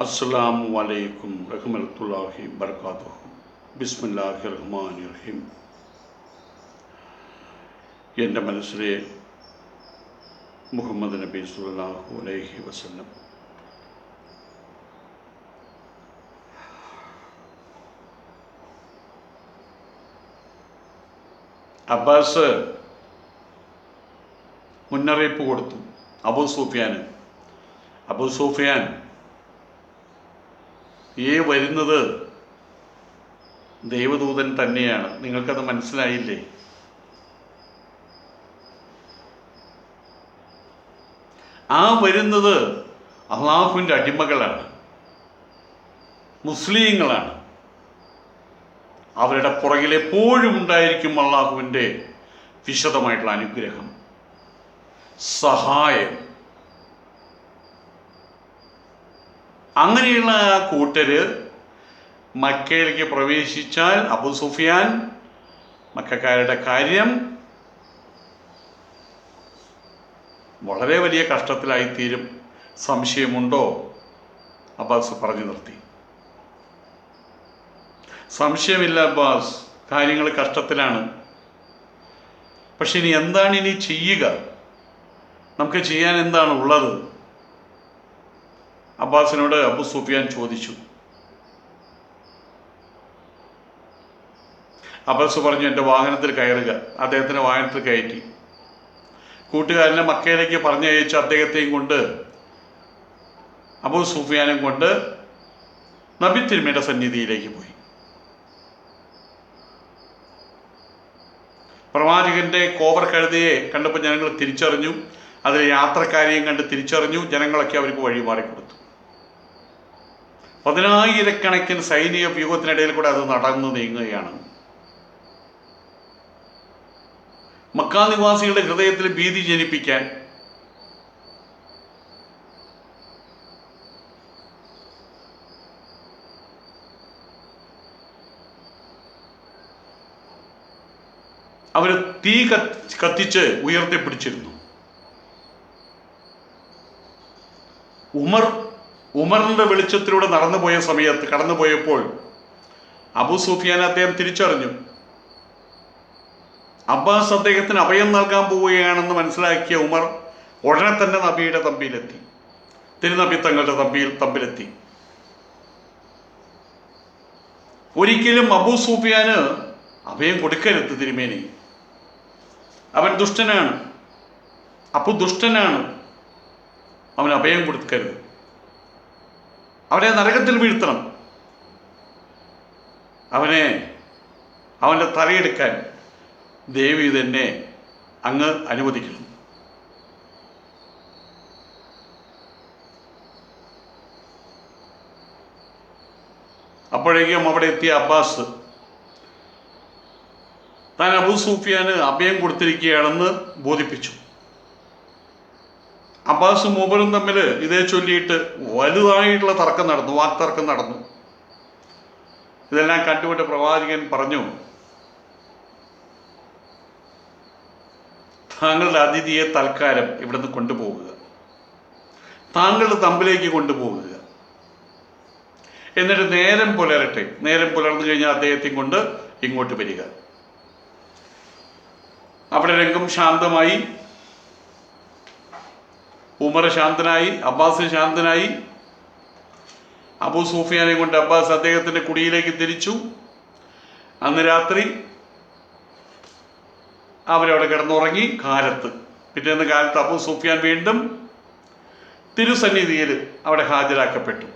അസ്സലാമു അലൈക്കും റഹ്മത്തുള്ളാഹി ബർക്കാത്തുഹു. ബിസ്മില്ലാഹിർ റഹ്മാനിർ റഹീം. എൻ്റെ മനസ്സിലെ മുഹമ്മദ് നബി സല്ലല്ലാഹു അലൈഹി വസല്ലം അബ്ബാസ് മുന്നറിയിപ്പ് കൊടുത്തു അബൂ സുഫിയാൻ വരുന്നത് ദൈവദൂതൻ തന്നെയാണ്. നിങ്ങൾക്കത് മനസ്സിലായില്ലേ? വരുന്നത് അള്ളാഹുവിൻ്റെ അടിമകളാണ്, മുസ്ലിങ്ങളാണ്. അവരുടെ പുറകിൽ എപ്പോഴും ഉണ്ടായിരിക്കും അള്ളാഹുവിൻ്റെ വിശദമായിട്ടുള്ള അനുഗ്രഹം, സഹായം. അങ്ങനെയുള്ള ആ കൂട്ടര് മക്കയിലേക്ക് പ്രവേശിച്ചാൽ അബൂ സുഫിയാൻ മക്കക്കാരുടെ കാര്യം വളരെ വലിയ കഷ്ടത്തിലായിത്തീരും. സംശയമുണ്ടോ? അബ്ബാസ് പറഞ്ഞു നിർത്തി. സംശയമില്ല അബ്ബാസ്, കാര്യങ്ങൾ കഷ്ടത്തിലാണ്. പക്ഷെ ഇനി എന്താണ് ഇനി ചെയ്യുക? നമുക്ക് ചെയ്യാൻ എന്താണ് ഉള്ളത്? അബ്ബാസിനോട് അബൂ സുഫിയാൻ ചോദിച്ചു. അബ്ബാസ് പറഞ്ഞു, എൻ്റെ വാഹനത്തിൽ കയറുക. അദ്ദേഹത്തിൻ്റെ വാഹനത്തിൽ കയറ്റി കൂട്ടുകാരനെ മക്കയിലേക്ക് പറഞ്ഞയച്ച് അദ്ദേഹത്തെയും കൊണ്ട് അബൂ സുഫിയാനും കൊണ്ട് നബി തിരുമേനിയുടെ സന്നിധിയിലേക്ക് പോയി. പ്രവാചകന്റെ കോവർ കഴുതയെ കണ്ടപ്പോൾ ജനങ്ങൾ തിരിച്ചറിഞ്ഞു. അതിൽ യാത്രക്കാരെയും കണ്ട് തിരിച്ചറിഞ്ഞു. ജനങ്ങളൊക്കെ അവർക്ക് വഴിമാറിക്കൊടുത്തു. 10,000-കണക്കിന് സൈനിക വ്യൂഹത്തിനിടയിൽ കൂടെ അത് നടന്നു നീങ്ങുകയാണ്. മക്കാ നിവാസികളുടെ ഹൃദയത്തിൽ ഭീതി ജനിപ്പിക്കാൻ അവർ തീ കത്തിച്ച് ഉയർത്തിപ്പിടിച്ചിരുന്നു. ഉമറിന്റെ വെളിച്ചത്തിലൂടെ കടന്നുപോയപ്പോൾ അബൂ സുഫിയാൻ അദ്ദേഹം തിരിച്ചറിഞ്ഞു. അബ്ബാസ് അദ്ദേഹത്തിന് അഭയം നൽകാൻ പോവുകയാണെന്ന് മനസ്സിലാക്കിയ ഉമർ ഉടനെ തന്നെ നബിയുടെ തമ്പിലെത്തി, തിരുനബി തങ്ങളുടെ തമ്പിലെത്തി. ഒരിക്കലും അബൂ സുഫിയാന് അഭയം കൊടുക്കരുത് തിരുമേനി. അവൻ ദുഷ്ടനാണ്, ദുഷ്ടനാണ്. അവന് അഭയം കൊടുക്കരുത്. അവനെ നരകത്തിൽ വീഴ്ത്തണം. അവൻ്റെ തലയെടുക്കാൻ ദേവി തന്നെ അങ്ങ് അനുവദിക്കണം. അപ്പോഴേക്കും അവിടെ എത്തിയ അബ്ബാസ് താൻ അബൂ സുഫിയാന് അഭയം കൊടുത്തിരിക്കുകയാണെന്ന് ബോധിപ്പിച്ചു. അബ്ബാസും ഉമറും തമ്മിൽ ഇതേ ചൊല്ലിയിട്ട് വലുതായിട്ടുള്ള വാക്തർക്കം നടന്നു. ഇതെല്ലാം കണ്ടുകൊണ്ട് പ്രവാചകൻ പറഞ്ഞു, താങ്കളുടെ അതിഥിയെ തൽക്കാലം ഇവിടുന്ന് കൊണ്ടുപോകുക, താങ്കളുടെ തമ്പിലേക്ക് കൊണ്ടുപോകുക. എന്നിട്ട് നേരം പുലർന്നു കഴിഞ്ഞാൽ അദ്ദേഹത്തെ കൊണ്ട് ഇങ്ങോട്ട് വരിക. അവിടെ രംഗം ശാന്തമായി. ഉമർ ശാന്തനായി, അബ്ബാസ് ശാന്തനായി. അബൂ സുഫിയാനെ കൊണ്ട് അബ്ബാസ് അദ്ദേഹത്തിൻ്റെ കുടിയിലേക്ക് തിരിച്ചു. അന്ന് രാത്രി അവരവിടെ കിടന്നുറങ്ങി. പിറ്റേന്ന് കാലത്ത് അബൂ സുഫിയാൻ വീണ്ടും തിരുസന്നിധിയിൽ അവിടെ ഹാജരാക്കപ്പെട്ടു.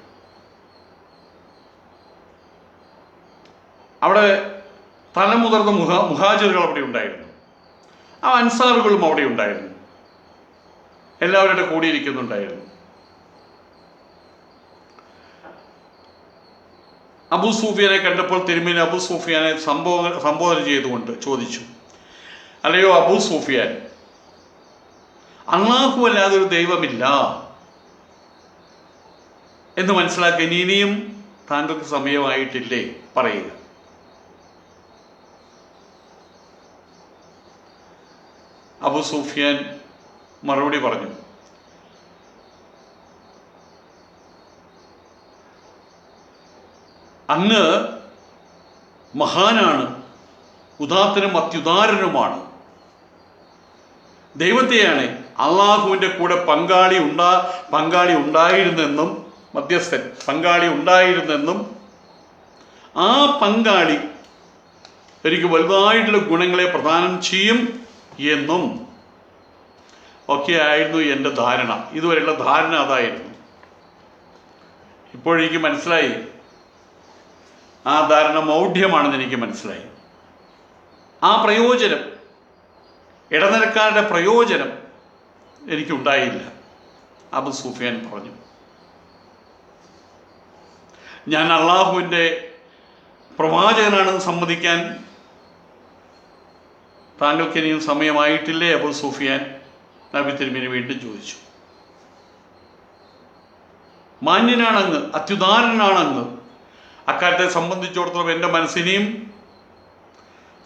അവിടെ തലമുതിർന്ന മുഹാജിറുകൾ അവിടെ ഉണ്ടായിരുന്നു, അൻസാറുകളും അവിടെ ഉണ്ടായിരുന്നു, എല്ലാവരുടെ കൂടിയിരിക്കുന്നുണ്ടായിരുന്നു. അബൂ സുഫിയാനെ കണ്ടപ്പോൾ തിരുമേനി അബൂ സുഫിയാനെ സംബോധന ചെയ്തുകൊണ്ട് ചോദിച്ചു, അല്ലയോ അബൂ സുഫിയാൻ, അല്ലാഹു അല്ലാതെ ഒരു ദൈവമില്ല എന്ന് മനസ്സിലാക്കാൻ ഇനിയും താങ്കൾക്ക് സമയമായിട്ടില്ലേ? പറയുക. അബൂ സുഫിയാൻ മറുപടി പറഞ്ഞു, അങ്ങ് മഹാനാണ്, ഉദാത്തനും അത്യുദാരനുമാണ്. ദൈവത്തെയാണ് അള്ളാഹുവിൻ്റെ കൂടെ പങ്കാളി ഉണ്ടായിരുന്നെന്നും, മധ്യസ്ഥൻ പങ്കാളി ഉണ്ടായിരുന്നെന്നും, ആ പങ്കാളി എനിക്ക് വലുതായിട്ടുള്ള ഗുണങ്ങളെ പ്രദാനം ചെയ്യും എന്നും ഒക്കെയായിരുന്നു എൻ്റെ ധാരണ. ഇതുവരെയുള്ള ധാരണ അതായിരുന്നു. ഇപ്പോഴെനിക്ക് മനസ്സിലായി, ആ ധാരണ മൗഢ്യമാണെന്ന് എനിക്ക് മനസ്സിലായി. ആ പ്രയോജനം, ഇടനിലക്കാരുടെ പ്രയോജനം എനിക്കുണ്ടായില്ല. അബൂ സുഫിയാൻ പറഞ്ഞു, ഞാൻ അള്ളാഹുവിൻ്റെ പ്രവാചകനാണെന്ന് സമ്മതിക്കാൻ താങ്കൾക്ക് ഇനിയും സമയമായിട്ടില്ലേ അബൂ സുഫിയാൻ? നബി തിരുമേനി വീണ്ടും ചോദിച്ചു. മാന്യനാണങ്ങ്, അത്യുദാരനാണങ്ങ്. അക്കാര്യത്തെ സംബന്ധിച്ചിടത്തോളം എൻ്റെ മനസ്സിനെയും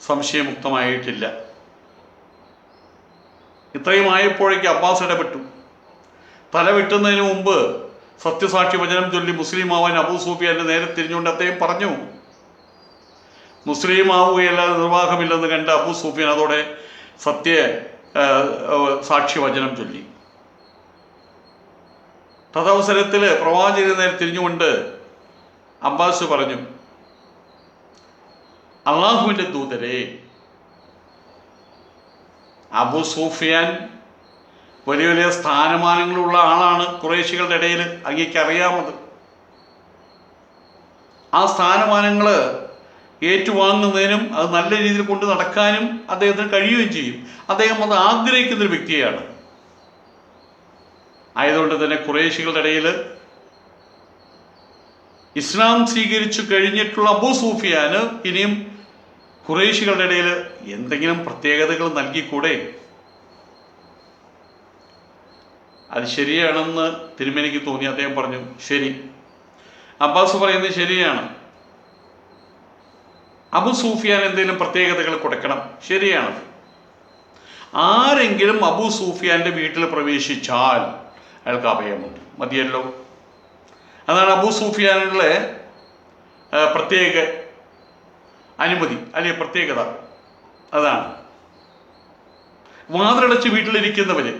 സംശയമുക്തമായിട്ടില്ല. ഇത്രയും ആയപ്പോഴേക്ക് അബ്ബാസ് ഇടപെട്ടു. തല വെട്ടുന്നതിന് മുമ്പ് സത്യസാക്ഷി വചനം ചൊല്ലി മുസ്ലിം ആവാൻ അബൂ സുഫിയാനെ നേരെ തിരിഞ്ഞുകൊണ്ട് അദ്ദേഹം പറഞ്ഞു. മുസ്ലിം ആവുകയല്ലാതെ നിർവാഹമില്ലെന്ന് കണ്ട അബൂ സുഫിയാൻ അതോടെ സാക്ഷി വചനം ചൊല്ലി. തദവസരത്തിൽ പ്രവാചകനെ നേരെ തിരിഞ്ഞുകൊണ്ട് അബ്ബാസ് പറഞ്ഞു, അള്ളാഹുവിൻ്റെ ദൂതരെ, അബൂ സുഫിയാൻ വലിയ വലിയ സ്ഥാനമാനങ്ങളുള്ള ആളാണ് ഖുറൈശികളുടെ ഇടയിൽ, അങ്ങേക്കറിയാമത്. ആ സ്ഥാനമാനങ്ങൾ ഏറ്റുവാങ്ങുന്നതിനും അത് നല്ല രീതിയിൽ കൊണ്ട് നടക്കാനും അദ്ദേഹത്തിന് കഴിയുകയും ചെയ്യും. അദ്ദേഹം അത് ആഗ്രഹിക്കുന്നൊരു വ്യക്തിയാണ്. ആയതുകൊണ്ട് തന്നെ ഖുറൈശികളുടെ ഇടയിൽ ഇസ്ലാം സ്വീകരിച്ചു കഴിഞ്ഞിട്ടുള്ള അബൂ സുഫിയാന് ഇനിയും ഖുറൈശികളുടെ ഇടയിൽ എന്തെങ്കിലും പ്രത്യേകതകൾ നൽകിക്കൂടെ? അത് ശരിയാണെന്ന് തിരുമേനിക്ക് തോന്നി. അദ്ദേഹം പറഞ്ഞു, ശരി. അബ്ബാസ് പറയുന്നത് ശരിയാണ്, അബൂ സുഫിയാൻ എന്തെങ്കിലും പ്രത്യേകതകൾ കൊടുക്കണം, ശരിയാണ്. ആരെങ്കിലും അബൂ സുഫിയാൻ്റെ വീട്ടിൽ പ്രവേശിച്ചാൽ അയാൾക്ക് അഭയമുണ്ട്, മതിയല്ലോ. അതാണ് അബൂ സുഫിയാനുള്ള പ്രത്യേക അനുമതി അല്ലെങ്കിൽ പ്രത്യേകത. അതാണ് വാതിലടച്ച് വീട്ടിലിരിക്കുന്നവര്,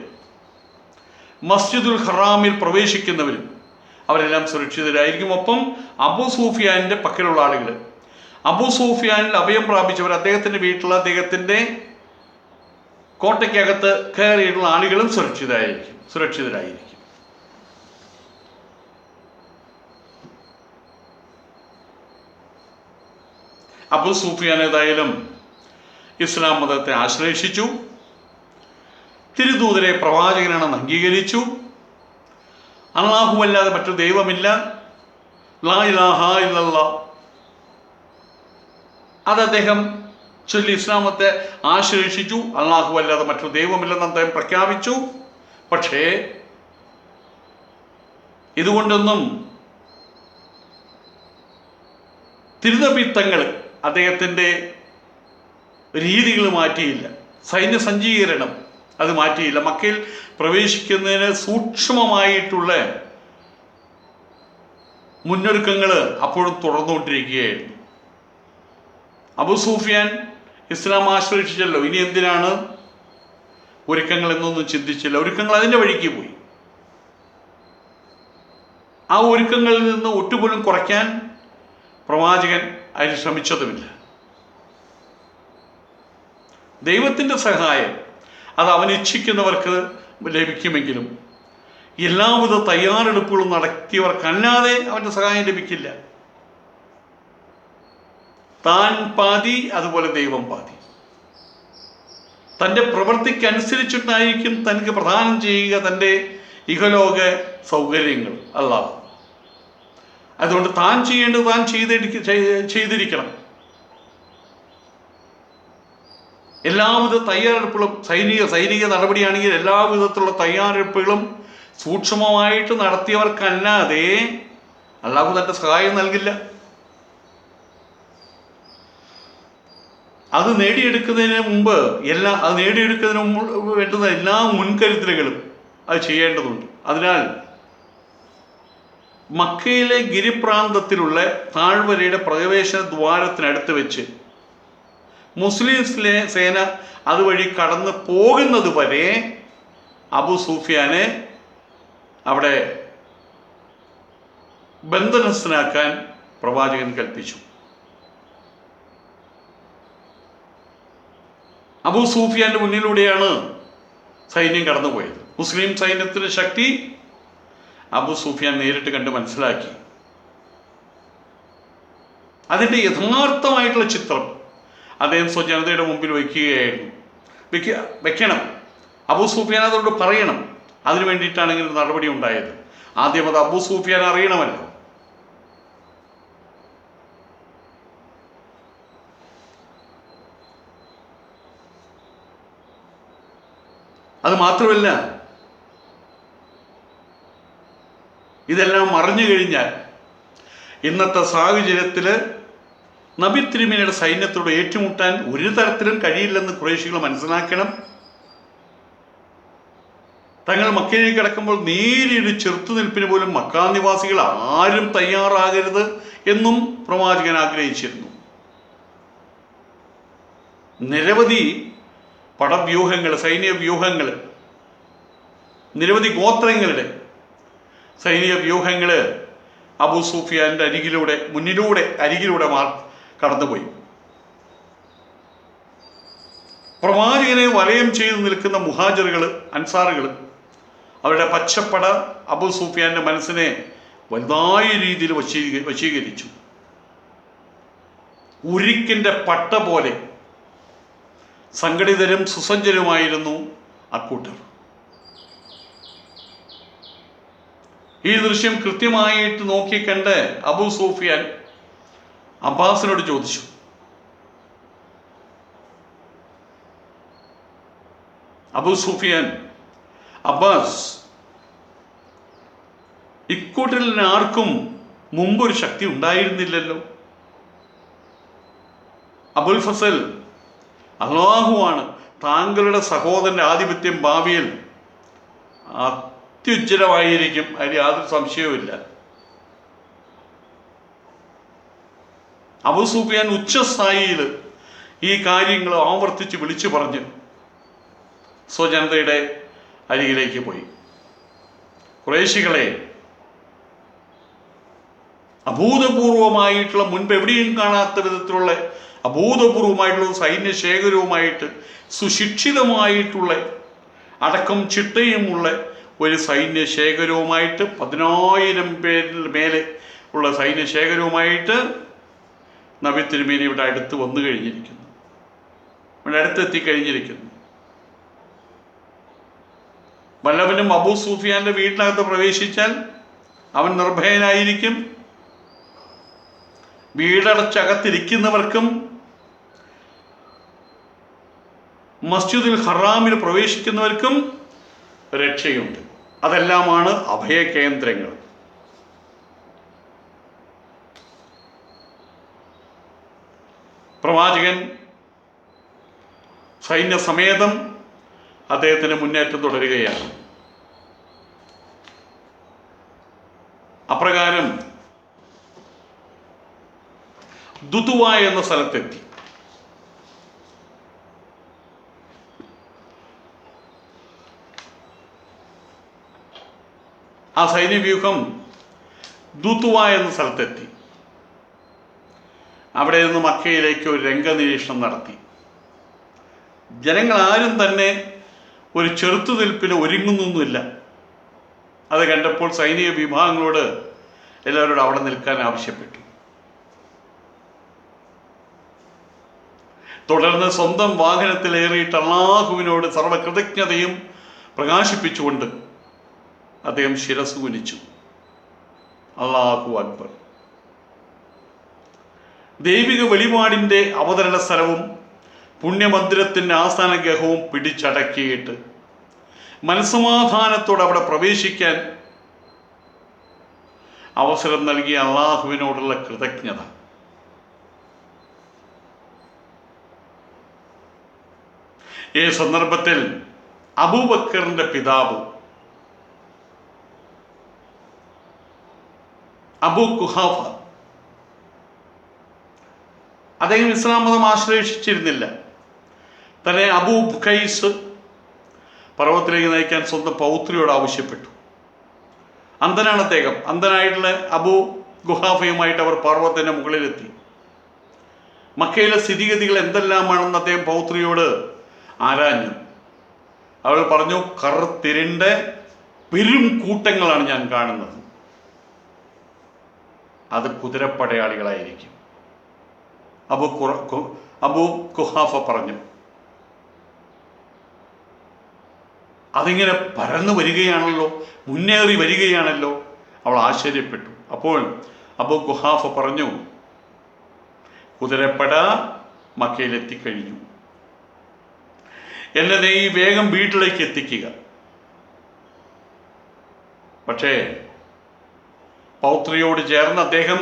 മസ്ജിദുൽ ഹറാമിൽ പ്രവേശിക്കുന്നവരും അവരെല്ലാം സുരക്ഷിതരായിരിക്കും. ഒപ്പം അബൂ സുഫിയാൻ്റെ പക്കലുള്ള ആളുകൾ, അബൂ സുഫിയാനിൽ അഭയം പ്രാപിച്ചവർ, അദ്ദേഹത്തിൻ്റെ വീട്ടിലുള്ള അദ്ദേഹത്തിൻ്റെ കോട്ടയ്ക്കകത്ത് കയറിയിട്ടുള്ള ആളുകളും സുരക്ഷിതരായിരിക്കും. അബൂ സുഫിയാൻ ഏതായാലും ഇസ്ലാം മതത്തെ ആശ്ലേഷിച്ചു, തിരുദൂതരെ പ്രവാചകനാണെന്ന് അംഗീകരിച്ചു, അല്ലാഹുവല്ലാതെ മറ്റു ദൈവമില്ല, ലാ ഇലാഹ ഇല്ലല്ലാഹ്, അത് അദ്ദേഹം ചൊല്ലി ഇസ്ലാമത്തെ ആശ്ലേഷിച്ചു. അല്ലാഹുവല്ലാതെ മറ്റു ദൈവമില്ലെന്ന് അദ്ദേഹം പ്രഖ്യാപിച്ചു. പക്ഷേ ഇതുകൊണ്ടൊന്നും തിരുനബിത്തങ്ങൾ അദ്ദേഹത്തിൻ്റെ രീതികൾ മാറ്റിയില്ല, സൈന്യ സജ്ജീകരണം അത് മാറ്റിയില്ല. മക്കയിൽ പ്രവേശിക്കുന്നതിന് സൂക്ഷ്മമായിട്ടുള്ള മുന്നൊരുക്കങ്ങൾ അപ്പോഴും തുടർന്നുകൊണ്ടിരിക്കുകയായിരുന്നു. അബൂ സുഫിയാൻ ഇസ്ലാം ആശ്രയിച്ചല്ലോ, ഇനി എന്തിനാണ് ഒരുക്കങ്ങൾ എന്നൊന്നും ചിന്തിച്ചില്ല. ഒരുക്കങ്ങൾ അതിൻ്റെ വഴിക്ക് പോയി. ആ ഒരുക്കങ്ങളിൽ നിന്ന് ഒട്ടുപോലും കുറയ്ക്കാൻ പ്രവാചകൻ അതിന് ശ്രമിച്ചതുമില്ല. ദൈവത്തിൻ്റെ സഹായം അത് അവൻ ഇച്ഛിക്കുന്നവർക്ക് ലഭിക്കുമെങ്കിലും എല്ലാവിധ തയ്യാറെടുപ്പുകളും നടത്തിയവർക്കല്ലാതെ അവൻ്റെ സഹായം ലഭിക്കില്ല. താൻ പാതി, അതുപോലെ ദൈവം പാതി. തൻ്റെ പ്രവൃത്തിക്കനുസരിച്ചിട്ടായിരിക്കും തനിക്ക് പ്രദാനം ചെയ്യുക തൻ്റെ ഇഹലോക സൗകര്യങ്ങൾ അല്ലാഹു. അതുകൊണ്ട് താൻ ചെയ്യേണ്ടത് താൻ ചെയ്തിരിക്കണം. എല്ലാവിധ തയ്യാറെടുപ്പുകളും സൈനിക നടപടിയാണെങ്കിൽ എല്ലാവിധത്തിലുള്ള തയ്യാറെടുപ്പുകളും സൂക്ഷ്മമായിട്ട് നടത്തിയവർക്കല്ലാതെ അല്ലാഹു തൻ്റെ സഹായം നൽകില്ല. അത് നേടിയെടുക്കുന്നതിന് മുമ്പ് വേണ്ടുന്ന എല്ലാ മുൻകരുതലുകളും അത് ചെയ്യേണ്ടതുണ്ട്. അതിനാൽ മക്കയിലെ ഗിരിപ്രാന്തത്തിലുള്ള താഴ്വരയുടെ പ്രവേശന ദ്വാരത്തിനടുത്ത് വെച്ച് മുസ്ലിം സേന അതുവഴി കടന്നു പോകുന്നത് വരെ അബൂ സുഫിയാനെ അവിടെ ബന്ധനസ്ഥനാക്കാൻ പ്രവാചകൻ കൽപ്പിച്ചു. അബൂ സുഫിയാന്റെ മുന്നിലൂടെയാണ് സൈന്യം കടന്നുപോയത്. മുസ്ലിം സൈന്യത്തിന്റെ ശക്തി അബൂ സുഫിയാൻ നേരിട്ട് കണ്ട് മനസ്സിലാക്കി. അതിൻ്റെ യഥാർത്ഥമായിട്ടുള്ള ചിത്രം അദ്ദേഹം സ്വജനതയുടെ മുമ്പിൽ വയ്ക്കുകയായിരുന്നു. വെക്കണം, അബൂ സുഫിയാൻ അതോട് പറയണം. അതിനു വേണ്ടിയിട്ടാണ് ഇങ്ങനെ നടപടി ഉണ്ടായത്. ആദ്യം അത് അബൂ സുഫിയാൻ അറിയണമല്ലോ. അത് മാത്രമല്ല, ഇതെല്ലാം അറിഞ്ഞു കഴിഞ്ഞാൽ ഇന്നത്തെ സാഹചര്യത്തിൽ നബി തിരുമേനിയുടെ സൈന്യത്തോട് ഏറ്റുമുട്ടാൻ ഒരു തരത്തിലും കഴിയില്ലെന്ന് ഖുറൈശികൾ മനസ്സിലാക്കണം. തങ്ങൾ മക്കയിലേക്ക് കിടക്കുമ്പോൾ നേരിയൊരു ചെറുത്തുനിൽപ്പിന് പോലും മക്കാ നിവാസികൾ ആരും തയ്യാറാകരുത് എന്നും പ്രവാചകൻ ആഗ്രഹിച്ചിരുന്നു. നിരവധി പടവ്യൂഹങ്ങൾ, സൈനിക വ്യൂഹങ്ങൾ, നിരവധി ഗോത്രങ്ങളുടെ സൈനിക വ്യൂഹങ്ങൾ അബൂ സുഫിയാന്റെ അരികിലൂടെ കടന്നുപോയി. പ്രവാചകനെ വലയം ചെയ്തു നിൽക്കുന്ന മുഹാജിറുകൾ, അൻസാറുകൾ, അവരുടെ പച്ചപ്പട അബൂ സുഫിയാന്റെ മനസ്സിനെ വലുതായ രീതിയിൽ വശീകരിച്ചു. ഉരുക്കിൻ്റെ പട്ട പോലെ സംഘടിതരും സുസജ്ജരുമായിരുന്നു അക്കൂട്ടർ. ഈ ദൃശ്യം കൃത്യമായിട്ട് നോക്കിക്കണ്ട് അബൂ സുഫിയാൻ അബ്ബാസിനോട് ചോദിച്ചു, അബൂ സുഫിയാൻ, അബ്ബാസ്, ഇക്കൂട്ടരിൽ ആർക്കും മുമ്പൊരു ശക്തി ഉണ്ടായിരുന്നില്ലല്ലോ. അബുൽ ഫസൽ, അല്ലാഹുവാണ് താങ്കളുടെ സഹോദരന്റെ ആധിപത്യം ഭാവിയിൽ അത്യുജ്വലമായിരിക്കും, അതിൽ യാതൊരു സംശയവുമില്ല. അബൂ സുഫിയാൻ ഉച്ചസ്ഥായിയിൽ ഈ കാര്യങ്ങൾ ആവർത്തിച്ച് വിളിച്ചു പറഞ്ഞ് സ്വജനതയുടെ അരികിലേക്ക് പോയി. ഖുറൈശികളെ, അഭൂതപൂർവമായിട്ടുള്ള, മുൻപ് എവിടെയും കാണാത്ത വിധത്തിലുള്ള അഭൂതപൂർവമായിട്ടുള്ള സൈന്യശേഖരവുമായിട്ട്, സുശിക്ഷിതമായിട്ടുള്ള അടക്കം ചിട്ടയുമുള്ള ഒരു സൈന്യശേഖരവുമായിട്ട്, 10,000 പേരിൽ മേലെ ഉള്ള സൈന്യശേഖരവുമായിട്ട് നബി തിരുമേനി ഇവിടെ അടുത്ത് വന്നു കഴിഞ്ഞിരിക്കുന്നു, ഇവിടെ അടുത്തെത്തിക്കഴിഞ്ഞിരിക്കുന്നു. വല്ലവനും അബൂ സുഫിയാന്റെ വീട്ടിനകത്ത് പ്രവേശിച്ചാൽ അവൻ നിർഭയനായിരിക്കും. വീടടച്ചകത്തിരിക്കുന്നവർക്കും മസ്ജിദുൽ ഹറാമിൽ പ്രവേശിക്കുന്നവർക്കും രക്ഷയുണ്ട്. അതെല്ലാമാണ് അഭയകേന്ദ്രങ്ങൾ. പ്രവാചകൻ സൈന്യസമേതം അദ്ദേഹത്തിന് മുന്നേറ്റം തുടരുകയാണ്. അപ്രകാരം ദുതുവ എന്ന സ്ഥലത്തെത്തി. ആ സൈന്യവ്യൂഹം ദുതുവ എന്ന സ്ഥലത്തെത്തി. അവിടെ നിന്ന് മക്കയിലേക്ക് ഒരു രംഗനിരീക്ഷണം നടത്തി. ജനങ്ങളാരും തന്നെ ഒരു ചെറുത്തുനിൽപ്പിന് ഒരുങ്ങുന്നൊന്നുമില്ല. അത് കണ്ടപ്പോൾ സൈനിക വിഭാഗങ്ങളോട് എല്ലാവരോടും അവിടെ നിൽക്കാൻ ആവശ്യപ്പെട്ടു. തുടർന്ന് സ്വന്തം വാഹനത്തിലേറിയിട്ട് അല്ലാഹുവിനോട് സർവകൃതജ്ഞതയും പ്രകാശിപ്പിച്ചുകൊണ്ട് അദ്ദേഹം ശിരസ് കുനിച്ചു. അല്ലാഹു അക്ബർ. ദൈവിക വെളിപാടിൻ്റെ അവതരണ സ്ഥലവും പുണ്യമന്ദിരത്തിൻ്റെ ആസ്ഥാന ഗൃഹവും പിടിച്ചടക്കിയിട്ട് മനസ്സമാധാനത്തോടെ അവിടെ പ്രവേശിക്കാൻ അവസരം നൽകിയ അല്ലാഹുവിനോടുള്ള കൃതജ്ഞത. ഈ സന്ദർഭത്തിൽ അബൂബക്കറിന്റെ പിതാവ് അബു ഖുഹാഫ, അദ്ദേഹം ഇസ്ലാം മതം ആശ്ലേഷിച്ചിരുന്നില്ല. തന്നെ അബൂ ബുഖൈസ് പർവ്വതത്തിലേക്ക് നയിക്കാൻ സ്വന്തം പൗത്രിയോട് ആവശ്യപ്പെട്ടു. അന്ധനാണ് അദ്ദേഹം. അന്ധനായിട്ടുള്ള അബൂ ഖുഹാഫയുമായിട്ട് അവർ പർവ്വതത്തിൻ്റെ മുകളിലെത്തി. മക്കയിലെ സ്ഥിതിഗതികൾ എന്തെല്ലാമാണെന്ന് അദ്ദേഹം പൗത്രിയോട് ആരാഞ്ഞു. അവൾ പറഞ്ഞു, കറുത്തിരിണ്ട പെരും കൂട്ടങ്ങളാണ് ഞാൻ കാണുന്നത്, അത് കുതിരപ്പടയാളികളായിരിക്കും. അബൂ ഖുഹാഫ പറഞ്ഞു, അതിങ്ങനെ പരന്നു വരികയാണല്ലോ, മുന്നേറി വരികയാണല്ലോ. അവൾ ആശ്ചര്യപ്പെട്ടു. അപ്പോൾ അബൂ ഖുഹാഫ പറഞ്ഞു, കുതിരപ്പട മക്കയിലെത്തിക്കഴിഞ്ഞു, എന്നെ നീ വേഗം വീട്ടിലേക്ക് എത്തിക്കുക. പക്ഷേ പൗത്രിയോട് ചേർന്ന് അദ്ദേഹം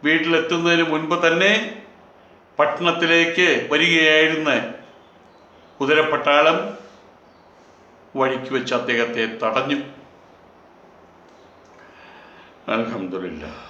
വീട്ടിലെത്തുന്നതിന് മുൻപ് തന്നെ പട്ടണത്തിലേക്ക് വരികയായിരുന്ന കുതിരപ്പട്ടാളം വഴിക്ക് വെച്ച് അദ്ദേഹത്തെ തടഞ്ഞു. അൽഹംദുലില്ലാഹ്.